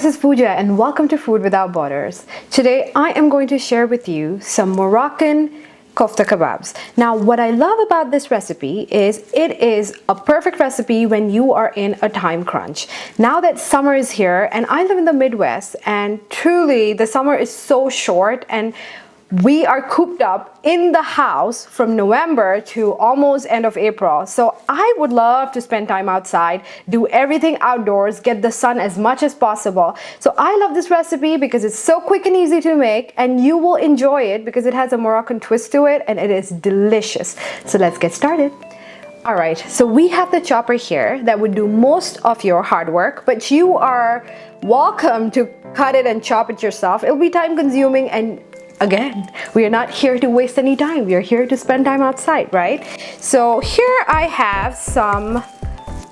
this is Pooja and welcome to Food Without Borders. Today I am going to share with you some Moroccan Kofta kebabs. Now what I love about this recipe is it is a perfect recipe when you are in a time crunch. Now that summer is here and I live in the Midwest and truly the summer is so short and we are cooped up in the house from November to almost end of April. So I would love to spend time outside, do everything outdoors, get the sun as much as possible. So I love this recipe because it's so quick and easy to make and you will enjoy it because it has a Moroccan twist to it and it is delicious. So let's get started. All right, so we have the chopper here that would do most of your hard work, but you are welcome to cut it and chop it yourself. It'll be time consuming and again, we are not here to waste any time. We are here to spend time outside, right? So here I have some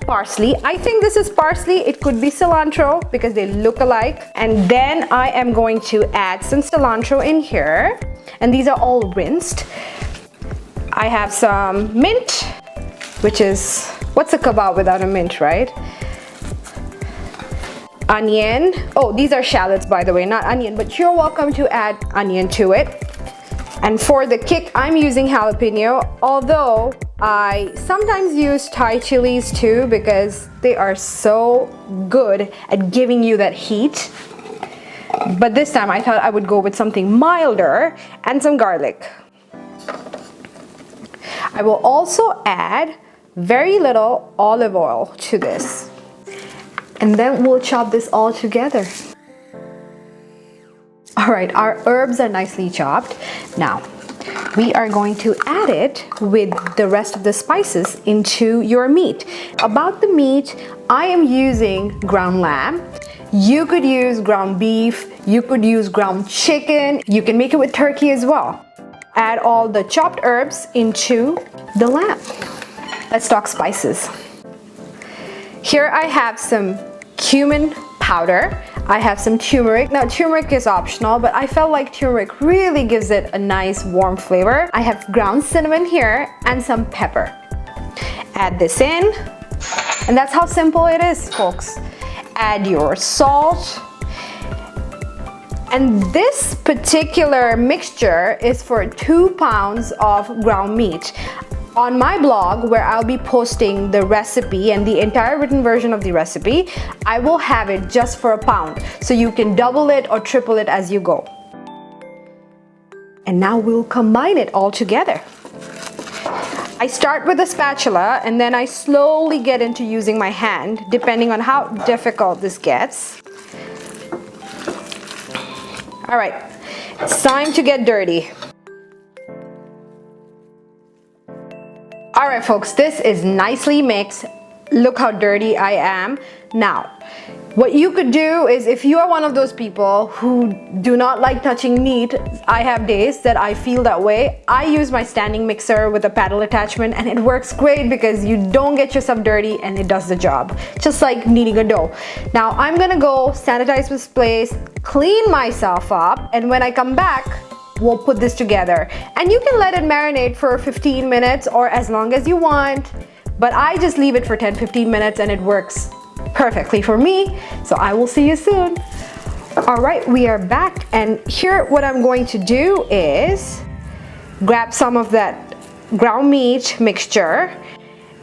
parsley. I think this is parsley. It could be cilantro because they look alike. And then I am going to add some cilantro in here. And these are all rinsed. I have some mint, which is, what's a kebab without a mint, right? Onion. Oh, these are shallots, by the way, not onion, but you're welcome to add onion to it. And for the kick, I'm using jalapeno, although I sometimes use Thai chilies too because they are so good at giving you that heat. But this time I thought I would go with something milder and some garlic. I will also add very little olive oil to this. And then we'll chop this all together. All right, our herbs are nicely chopped. Now, we are going to add it with the rest of the spices into your meat. About the meat, I am using ground lamb. You could use ground beef. You could use ground chicken. You can make it with turkey as well. Add all the chopped herbs into the lamb. Let's talk spices. Here I have some cumin powder. I have some turmeric. Now turmeric is optional, but I felt like turmeric really gives it a nice warm flavor. I have ground cinnamon here and some pepper. Add this in, and that's how simple it is, folks. Add your salt. And this particular mixture is for 2 pounds of ground meat. On my blog, where I'll be posting the recipe and the entire written version of the recipe, I will have it just for 1 pound. So you can double it or triple it as you go. And now we'll combine it all together. I start with a spatula and then I slowly get into using my hand, depending on how difficult this gets. All right, it's time to get dirty. All right, folks, this is nicely mixed. Look how dirty I am. Now, what you could do is if you are one of those people who do not like touching meat, I have days that I feel that way. I use my standing mixer with a paddle attachment and it works great because you don't get yourself dirty and it does the job. Just like kneading a dough. Now, I'm gonna go sanitize this place, clean myself up, and when I come back, we'll put this together. And you can let it marinate for 15 minutes or as long as you want, but I just leave it for 10-15 minutes and it works perfectly for me. So I will see you soon. All right, we are back, and here what I'm going to do is grab some of that ground meat mixture,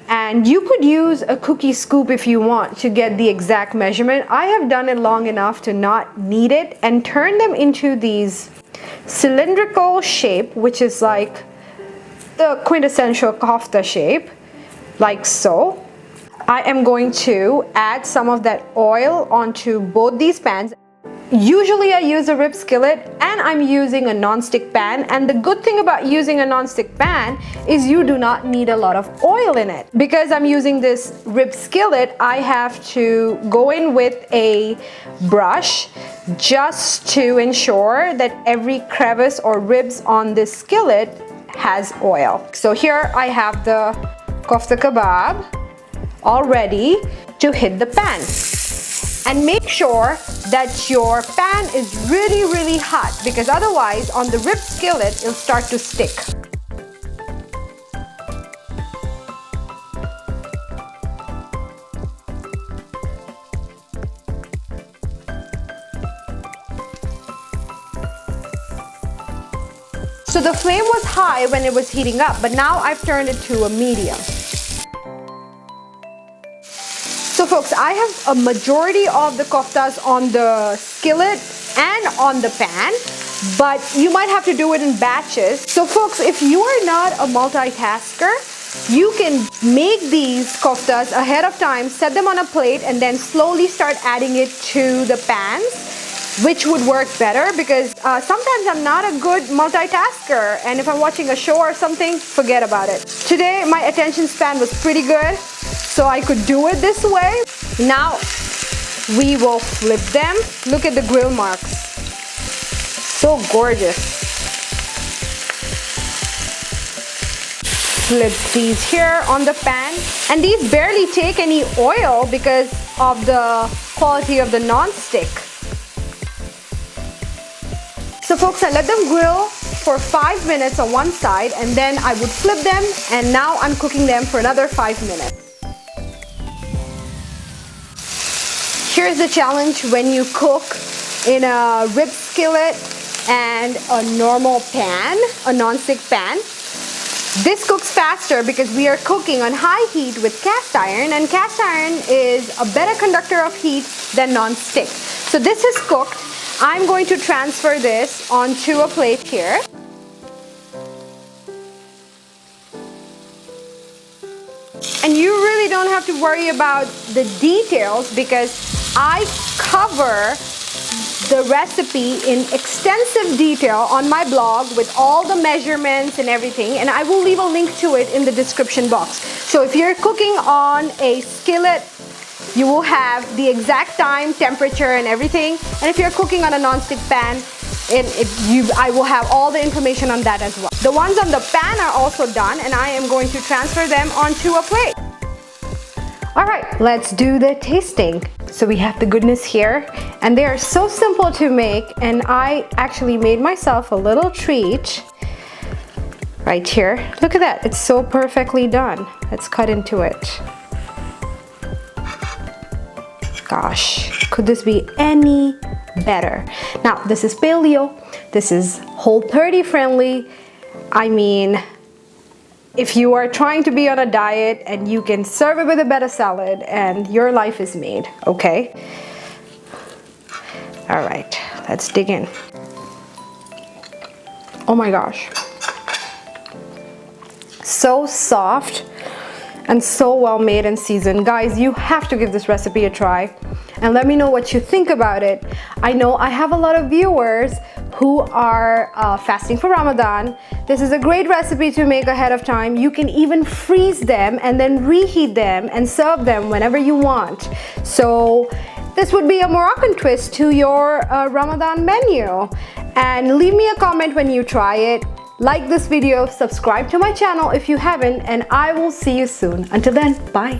and you could use a cookie scoop if you want to get the exact measurement. I have done it long enough to not need it, and turn them into these cylindrical shape, which is like the quintessential kofta shape, like so. I am going to add some of that oil onto both these pans. Usually I use a rib skillet and I'm using a non-stick pan, and the good thing about using a non-stick pan is you do not need a lot of oil in it. Because I'm using this rib skillet, I have to go in with a brush just to ensure that every crevice or ribs on this skillet has oil. So here I have the kofta kebab all ready to hit the pan. And make sure that your pan is really hot because otherwise on the rib skillet it'll start to stick. So the flame was high when it was heating up, but now I've turned it to a medium. So folks, I have a majority of the koftas on the skillet and on the pan, but you might have to do it in batches. So folks, if you are not a multitasker, you can make these koftas ahead of time, set them on a plate, and then slowly start adding it to the pans, which would work better because sometimes I'm not a good multitasker, and if I'm watching a show or something, forget about it. Today, my attention span was pretty good, so I could do it this way. Now, we will flip them. Look at the grill marks. So gorgeous. Flip these here on the pan. And these barely take any oil because of the quality of the non-stick. So folks, I let them grill for 5 minutes on one side, and then I would flip them, and now I'm cooking them for another 5 minutes. Here's the challenge when you cook in a rib skillet and a normal pan, a non-stick pan. This cooks faster because we are cooking on high heat with cast iron, and cast iron is a better conductor of heat than non-stick. So this is cooked. I'm going to transfer this onto a plate here. And you really don't have to worry about the details because I cover the recipe in extensive detail on my blog with all the measurements and everything, and I will leave a link to it in the description box. So if you're cooking on a skillet, you will have the exact time, temperature, and everything. And if you're cooking on a non-stick pan, I will have all the information on that as well. The ones on the pan are also done, and I am going to transfer them onto a plate. All right, let's do the tasting. So we have the goodness here, and they are so simple to make, and I actually made myself a little treat right here. Look at that, it's so perfectly done. Let's cut into it. Gosh, could this be any better? Now, this is paleo, this is Whole30 friendly. I mean, if you are trying to be on a diet and you can serve it with a better salad and your life is made, okay? All right, let's dig in. Oh my gosh. So soft and so well made and seasoned. Guys, you have to give this recipe a try and let me know what you think about it. I know I have a lot of viewers who are fasting for Ramadan. This is a great recipe to make ahead of time. You can even freeze them and then reheat them and serve them whenever you want. So this would be a Moroccan twist to your Ramadan menu. And leave me a comment when you try it. Like this video, subscribe to my channel if you haven't, and I will see you soon. Until then, bye.